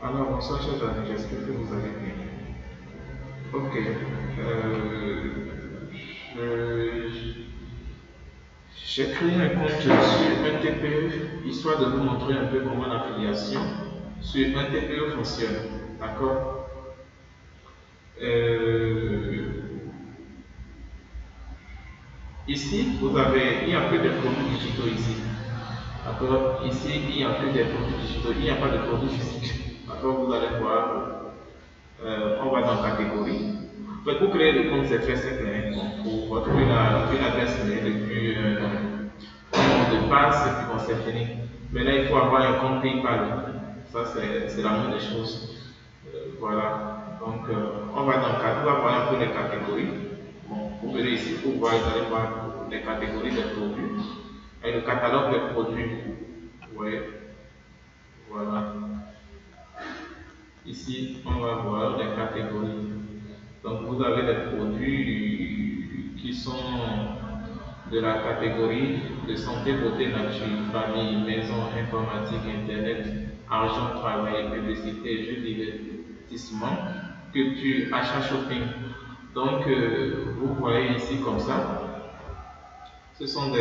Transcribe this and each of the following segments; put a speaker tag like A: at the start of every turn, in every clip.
A: Alors, bonsoir chers amis, j'espère que vous allez bien. Ok, je- j'ai créé un compte sur un TPE histoire de vous montrer un peu comment l'affiliation sur un TPE fonctionne. D'accord. Euh, Ici, il n'y a que des produits digitaux ici. D'accord. Ici, il n'y a que des produits digitaux, il n'y a pas de produits physiques. D'accord, vous allez voir. On va dans catégorie. Donc, pour créer le compte, c'est très simple. Hein. Bon, pour votre une adresse mail et puis un mot de passe, et puis bon, c'est fini. Maintenant, il faut avoir un compte PayPal. Ça, c'est la moindre des choses. Voilà. Donc, on va voir un peu les catégories. Bon, vous verrez ici, pour voir, vous allez voir les catégories des produits et le catalogue des produits. Oui, voilà. Ici, on va voir les catégories. Donc, vous avez des produits qui sont de la catégorie de santé, beauté, nature, famille, maison, informatique, internet, argent, travail, publicité, jeux, divertissement, culture, achat, shopping. Donc, vous voyez ici comme ça, ce sont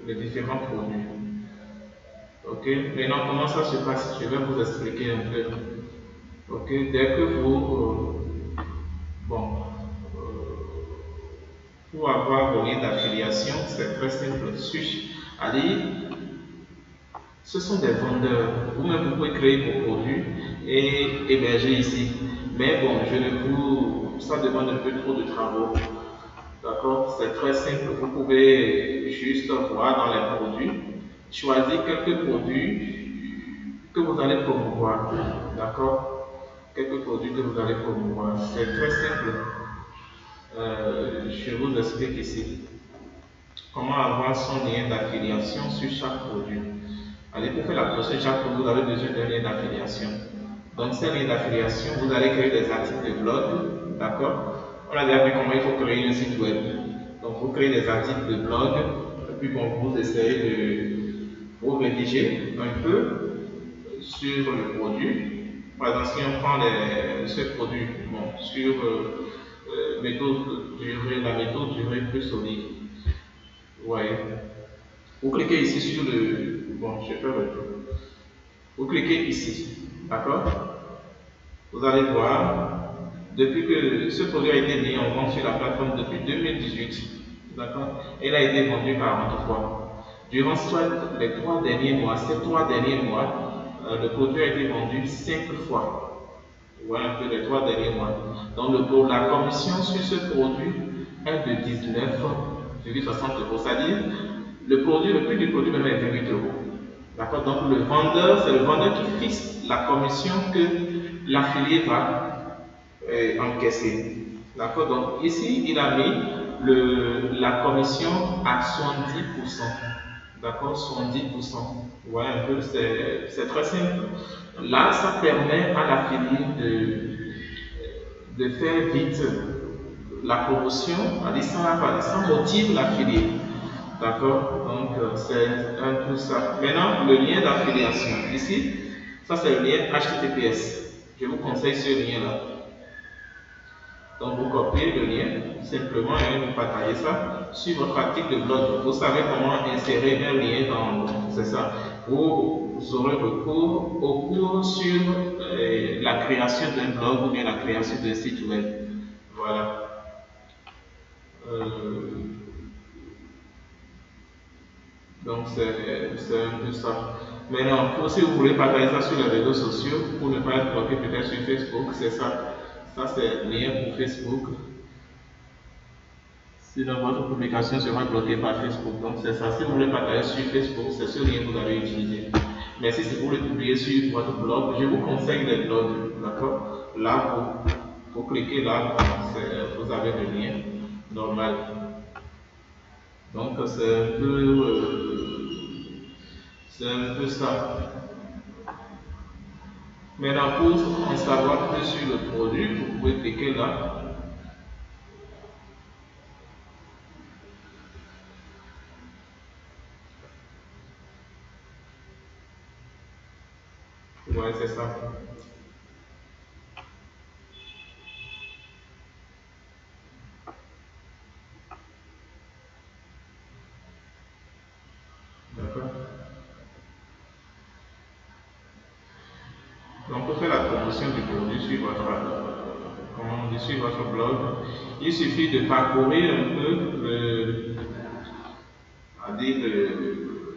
A: les différents produits. Ok, maintenant comment ça se passe? Je vais vous expliquer un peu. Ok, dès que bon, pour avoir vos liens d'affiliation, c'est très simple. Allez, ce sont des vendeurs. Vous-même, vous pouvez créer vos produits et héberger ici. Mais bon, je ne vous, ça demande un peu trop de travaux. D'accord? C'est très simple. Vous pouvez juste voir dans les produits, choisir quelques produits que vous allez promouvoir. D'accord? Quelques produits que vous allez promouvoir. C'est très simple. Je vous explique ici. Comment avoir son lien d'affiliation sur chaque produit. Allez, pour faire la prochaine chaque produit, vous avez besoin d'un lien d'affiliation. Donc, ces liens d'affiliation, vous allez créer des articles de blog, d'accord? On a déjà vu comment il faut créer un site web. Donc, vous créez des articles de blog, et puis bon, vous essayez de vous rédiger un peu sur le produit. Par exemple, si on prend ce produit, bon, sur la méthode durée plus solide. Ouais. Vous cliquez ici sur le. Bon, je fais le tour. Vous cliquez ici. D'accord? Vous allez voir, depuis que ce produit a été mis en vente sur la plateforme depuis 2018, d'accord? Il a été vendu 40 fois. Durant les 3 derniers mois, ces 3 derniers mois, le produit a été vendu 5 fois. Voilà un peu les 3 derniers mois. Donc la commission sur ce produit est de 19,60 euros. C'est-à-dire, le prix du produit même est 28 euros. D'accord. Donc c'est le vendeur qui fixe la commission que l'affilié va encaisser. D'accord. Donc ici, il a mis la commission à 70%. D'accord, 70%. Ouais, un peu, c'est très simple. Là, ça permet à l'affilié de faire vite la promotion, ça motive l'affilié. D'accord, donc c'est un peu ça. Maintenant, le lien d'affiliation. Ici, ça c'est le lien HTTPS. Je vous conseille ce lien-là. Donc vous copiez le lien simplement et vous partagez ça sur votre article de blog. Vous savez comment insérer un lien c'est ça. Vous aurez recours au cours sur la création d'un blog ou bien la création d'un site web. Voilà. Euh, donc c'est un peu ça. Maintenant, si vous voulez partager ça sur les réseaux sociaux pour ne pas être bloqué peut-être sur Facebook, c'est ça. Ça c'est le lien pour Facebook. Sinon, votre publication sera bloquée par Facebook. Donc, c'est ça. Si vous voulez partager sur Facebook, c'est ce lien que vous allez utiliser. Mais si c'est pour le publier sur votre blog, je vous conseille les blogs. D'accord. Là, vous cliquez là, vous avez le lien normal. Donc, c'est un peu ça. Maintenant, pour en savoir plus sur le produit, vous pouvez cliquer là. Ouais, c'est ça. D'accord. Donc, pour faire la promotion du produit sur votre, comment on dit, sur votre blog, il suffit de parcourir un peu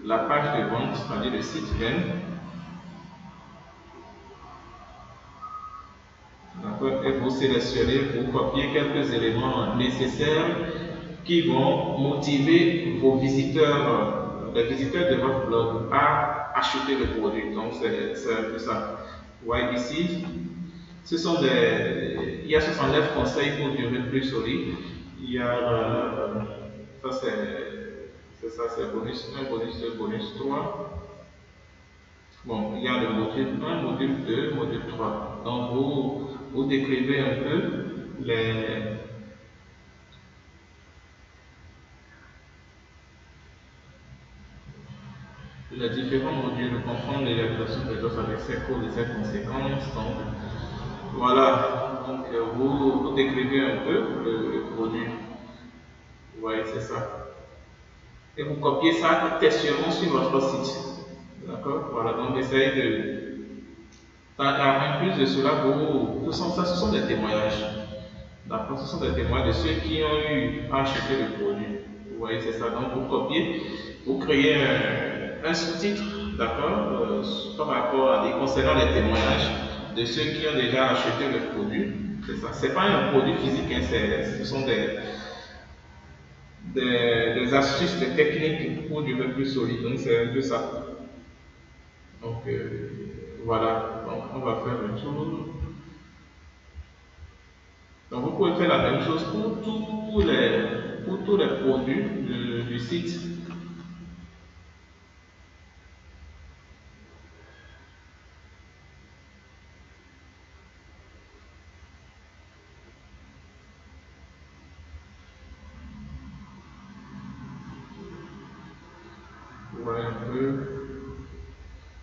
A: la page de vente, c'est-à-dire le site même. D'accord. Et vous sélectionnez, vous copiez quelques éléments nécessaires qui vont motiver vos visiteurs, les visiteurs de votre blog à acheter le produit. Donc, c'est un peu ça. Vous voyez ici, il y a 69 conseils pour durer plus solide. Il y a, ça c'est ça, c'est bonus 1, bonus 2, bonus 3. Bon, il y a le module 1, module 2, module 3. Donc, vous décrivez un peu les, les différents modules, comprendre l'évaluation précoce avec ses cours et ses conséquences. Donc, voilà. Donc, vous décrivez un peu le produit. Vous voyez, c'est ça. Et vous copiez ça textuellement sur votre site. D'accord. Voilà. Donc, essayez de. En plus de cela, ce sont des témoignages. D'accord, ce sont des témoins de ceux qui ont eu à acheter le produit. Vous voyez, c'est ça. Donc, vous copiez, vous créez un sous-titre, d'accord, par rapport à concernant les témoignages de ceux qui ont déjà acheté le produit. C'est ça. C'est pas un produit physique, hein, ce sont des astuces, des techniques pour durer plus solide. Donc, c'est un peu ça. Donc, voilà. Donc, on va faire le tour. Donc vous pouvez faire la même chose pour tous les produits du site. Voilà un peu.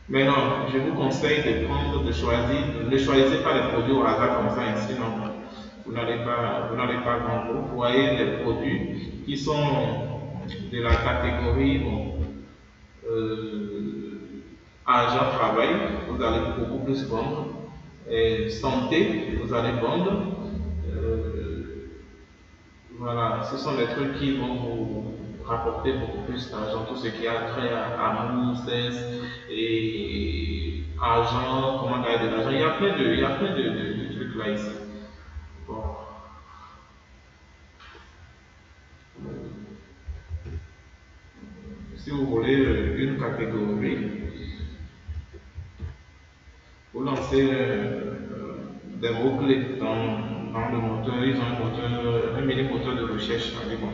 A: Mais non, je vous conseille de choisir, ne choisissez pas les produits au hasard comme ça, sinon vous n'allez pas vendre. Vous voyez les produits qui sont de la catégorie bon, argent, travail, vous allez beaucoup plus vendre. Et santé, vous allez vendre. Euh, Voilà, ce sont les trucs qui vont vous rapporter beaucoup plus d'argent. Tout ce qui a trait à amour, sexe et argent, comment gagner de l'argent. Il y a plein de trucs là ici. Bon, si vous voulez une catégorie, vous lancez des mots-clés dans le moteur. Ils ont un mini moteur de recherche avec bon,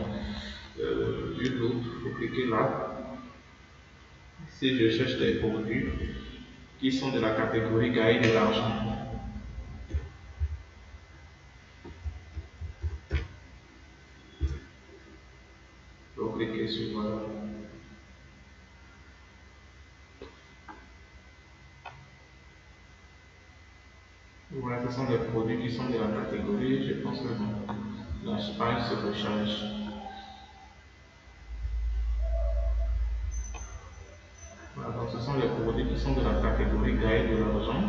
A: YouTube. Il faut cliquer là. Si je cherche des produits qui sont de la catégorie gagner de l'argent, je vais cliquer sur voilà, ce sont des produits qui sont de la catégorie, je pense que bon, la page se recharge. Voilà, donc ce sont les produits qui sont de la catégorie gagner de l'argent.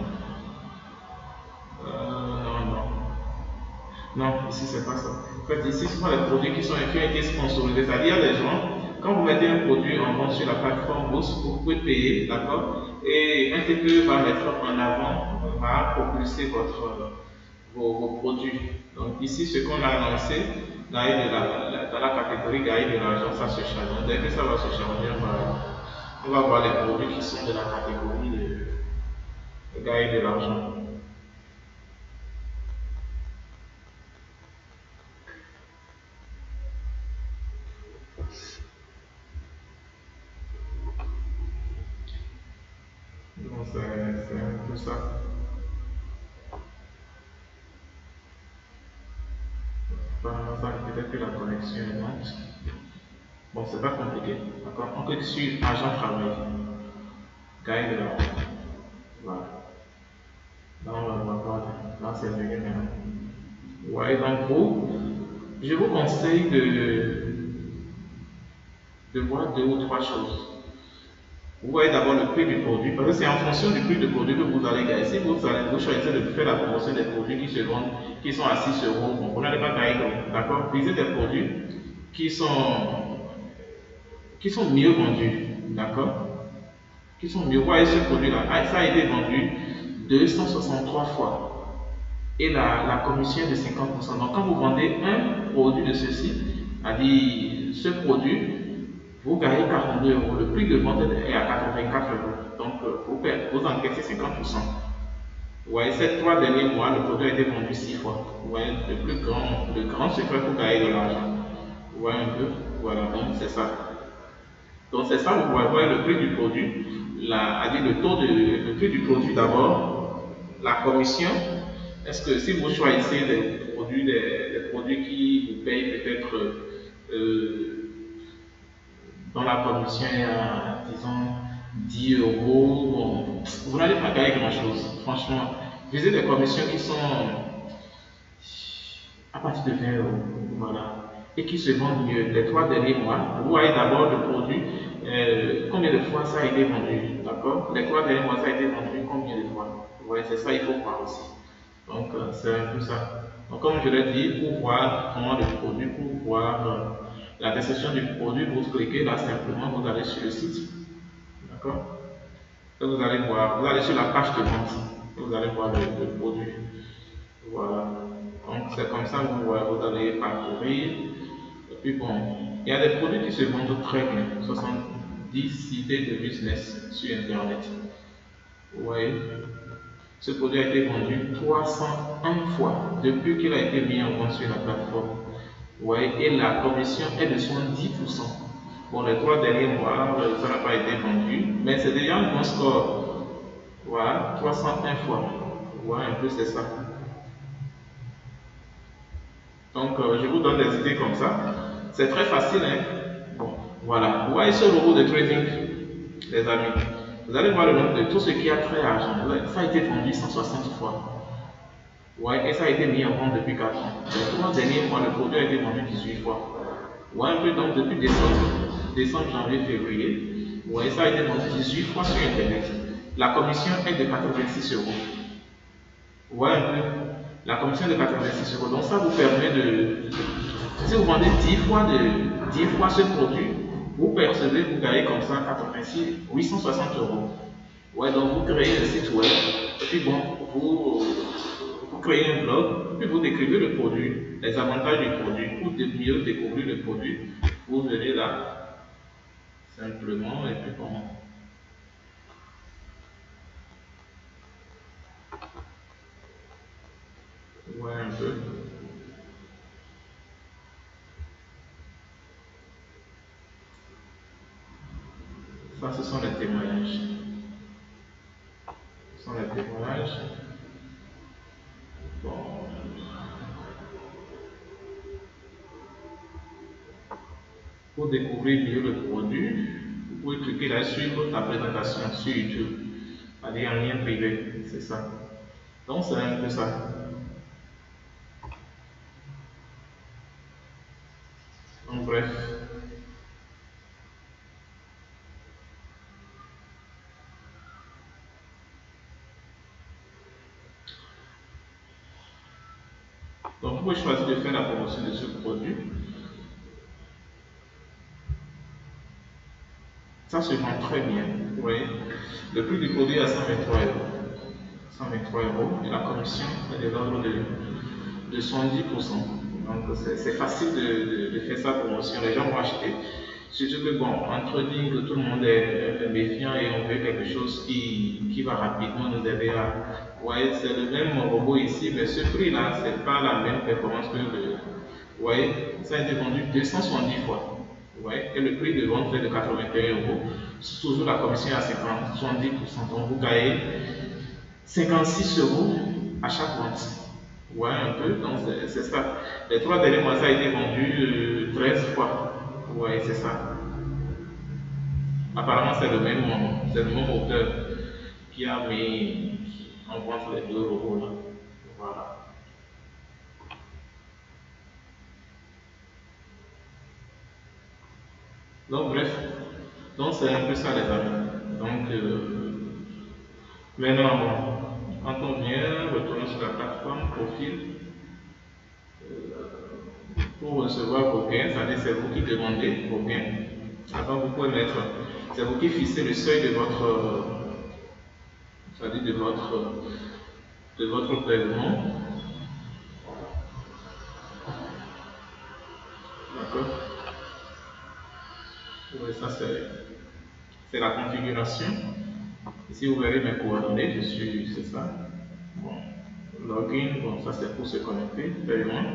A: Non, non. Non, ici c'est pas ça. En fait, ici ce sont les produits qui ont été sponsorisés. C'est-à-dire les gens, quand vous mettez un produit en vente sur la plateforme Bourse, vous pouvez payer, d'accord? Et un TPE va mettre en avant, va propulser vos produits. Donc ici, ce qu'on a lancé, dans la catégorie gagner de l'argent, ça se charge. Donc dès que ça va se charger, on va voir les produits qui sont de la catégorie de gagner de l'argent. Donc c'est un peu ça. Apparemment, ça peut-être que la connexion est lente. Bon, c'est pas compliqué. D'accord? On clique sur agent travail. Gagner de l'argent. Voilà. dans le laboratoire. Là, c'est venu maintenant. Ouais, donc vous, je vous conseille de voir deux ou trois choses. Vous voyez d'abord le prix du produit, parce que c'est en fonction du prix du produit que vous allez gagner. Si vous choisissez de faire la promotion des produits qui se vendent, qui sont à 6 euros, bon, vous n'allez pas gagner gros, d'accord? Visez des produits qui sont, qui sont mieux vendus, d'accord? Qui sont mieux. Vous voyez ce produit-là, ça a été vendu 263 fois et la commission est de 50%. Donc quand vous vendez un produit de ceci, c'est-à-dire ce produit, vous gagnez 42 euros. Le prix de vente est à 84 euros. Donc vous encaissez 50%. Vous voyez, ces 3 derniers mois, le produit a été vendu 6 fois. Vous voyez, le grand secret pour gagner de l'argent. Vous voyez un peu. Voilà, donc c'est ça. Donc c'est ça, vous voyez le prix du produit, le prix du produit d'abord, la commission. Est-ce que si vous choisissez des produits qui vous payent peut-être dans la commission est à, disons, 10 euros, bon, vous n'allez pas gagner grand-chose, franchement. Visez des commissions qui sont à partir de 20 euros, voilà, et qui se vendent mieux. Les 3 derniers mois, vous voyez d'abord le produit, combien de fois ça a été vendu, d'accord? Les 3 derniers mois, ça a été vendu combien de fois? Vous voyez, c'est ça, il faut voir aussi. Donc, c'est un peu ça. Donc, comme je l'ai dit, pour voir comment le produit, pour voir la description du produit, vous cliquez là simplement, vous allez sur le site, d'accord? Et vous allez voir, vous allez sur la page de vente, vous allez voir le produit. Voilà. Donc c'est comme ça que vous allez parcourir. Et puis bon, il y a des produits qui se vendent très bien. 70 idées de business sur Internet. Vous voyez, ce produit a été vendu 301 fois depuis qu'il a été mis en vente sur la plateforme. Vous voyez, et la commission est de 70%. Bon, les 3 derniers mois, ça n'a pas été vendu, mais c'est déjà un bon score. Voilà, 301 fois. Vous voyez un peu, c'est ça. Donc, je vous donne des idées comme ça. C'est très facile, hein? Bon, voilà. Vous voyez ce robot de trading, les amis. Vous allez voir le nombre de tout ce qui a trait à l'argent. Ça a été vendu 160 fois. Ouais, et ça a été mis en vente depuis 4 ans. Les 3 derniers mois, le produit a été vendu 18 fois. Ouais, un peu donc depuis décembre, janvier, février. Ouais, ça a été vendu 18 fois sur Internet. La commission est de 86 euros. Ouais, un peu. La commission est de 86 euros. Donc ça vous permet de, si vous vendez 10 fois ce produit, vous percevez, vous gagnez comme ça 86, 860 euros. Ouais, donc vous créez un site web, et puis bon, vous créez un blog, puis vous décrivez le produit, les avantages du produit, pour mieux découvrir le produit. Vous venez là, simplement, et puis bon, ouais, un peu. Ça, ce sont les témoignages. Ce sont les témoignages. Bon, pour découvrir mieux le produit, vous pouvez cliquer là sur la présentation sur YouTube, aller en lien privé, c'est ça. Donc c'est un peu ça. Donc bref, donc vous pouvez choisir de faire la promotion de ce produit. Ça se vend très bien, vous voyez. Le prix du produit est à 123 euros. 123 euros et la commission est de l'ordre de 70%. Donc c'est facile de faire sa promotion. Les gens vont acheter. Surtout que, bon, en trading, tout le monde est méfiant et on veut quelque chose qui va rapidement nous aider à. Vous voyez, c'est le même robot ici, mais ce prix-là, c'est pas la même performance que le. Vous voyez, ça a été vendu 270 fois. Vous voyez, et le prix de vente est de 81 euros. Toujours la commission est à 50, 70%. Donc vous gagnez 56 euros à chaque vente. Ouais, un peu, donc c'est ça. Les 3 derniers mois, ça a été vendu 13 fois. Ouais, c'est ça. Apparemment, c'est le même auteur qui a mis On rentre les 2 € là. Voilà. Donc, bref, donc c'est un peu ça, les amis. Donc, maintenant, bon, quand on vient retourner sur la plateforme profil pour recevoir vos gains, c'est-à-dire c'est vous qui demandez vos gains. Avant, vous pouvez mettre, c'est vous qui fixez le seuil de votre, c'est-à-dire de votre paiement. D'accord? Oui, ça c'est la configuration. Ici, vous verrez mes coordonnées, c'est ça. Bon, login, bon, ça c'est pour se connecter, paiement.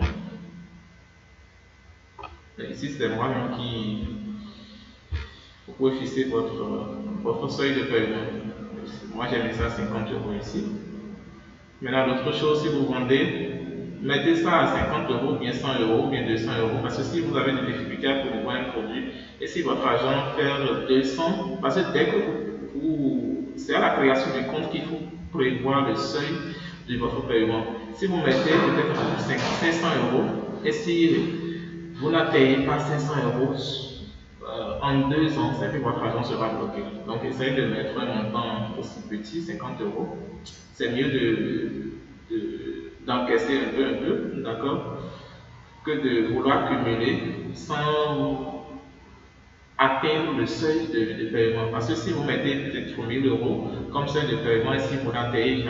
A: Et ici, c'est moi-même qui, vous pouvez fixer votre seuil de paiement. Moi, j'ai mis ça à 50 € ici. Maintenant, l'autre chose, si vous vendez, mettez ça à 50 € ou bien 100 € ou bien 200 €, parce que si vous avez des difficultés à promouvoir un produit, et si votre agent fait 200, parce que dès que c'est à la création du compte qu'il faut prévoir le seuil de votre paiement. Si vous mettez peut-être 500 € et si vous n'atteignez pas 500 € en 2 ans, c'est que votre argent sera bloqué. Donc essayez de mettre un montant aussi petit, 50 €. C'est mieux d'encaisser un peu, d'accord, que de vouloir cumuler sans atteindre le seuil de paiement. Parce que si vous mettez peut-être 1 000 € comme seuil de paiement et si vous n'atteignez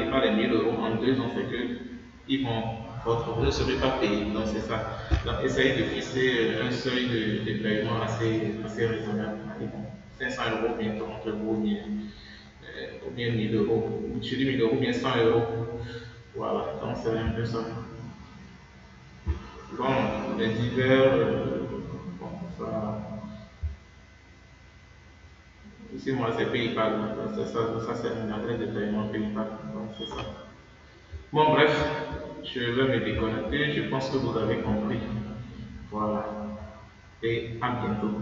A: pas les 1 000 € en 2 ans, c'est que vous ne serez pas payé. Donc c'est ça. Donc essayez de fixer un seuil de paiement assez raisonnable. 500 € ou bien 30 € ou bien 1 000 €. Ou tu dis 1 000 € ou bien 100 €. Voilà, donc c'est un peu ça. Bon, les divers, bon, ça. Ici, moi, c'est PayPal. Ça c'est une adresse de paiement PayPal. Donc, c'est ça. Bon, bref, je vais me déconnecter. Je pense que vous avez compris. Voilà. Et à bientôt.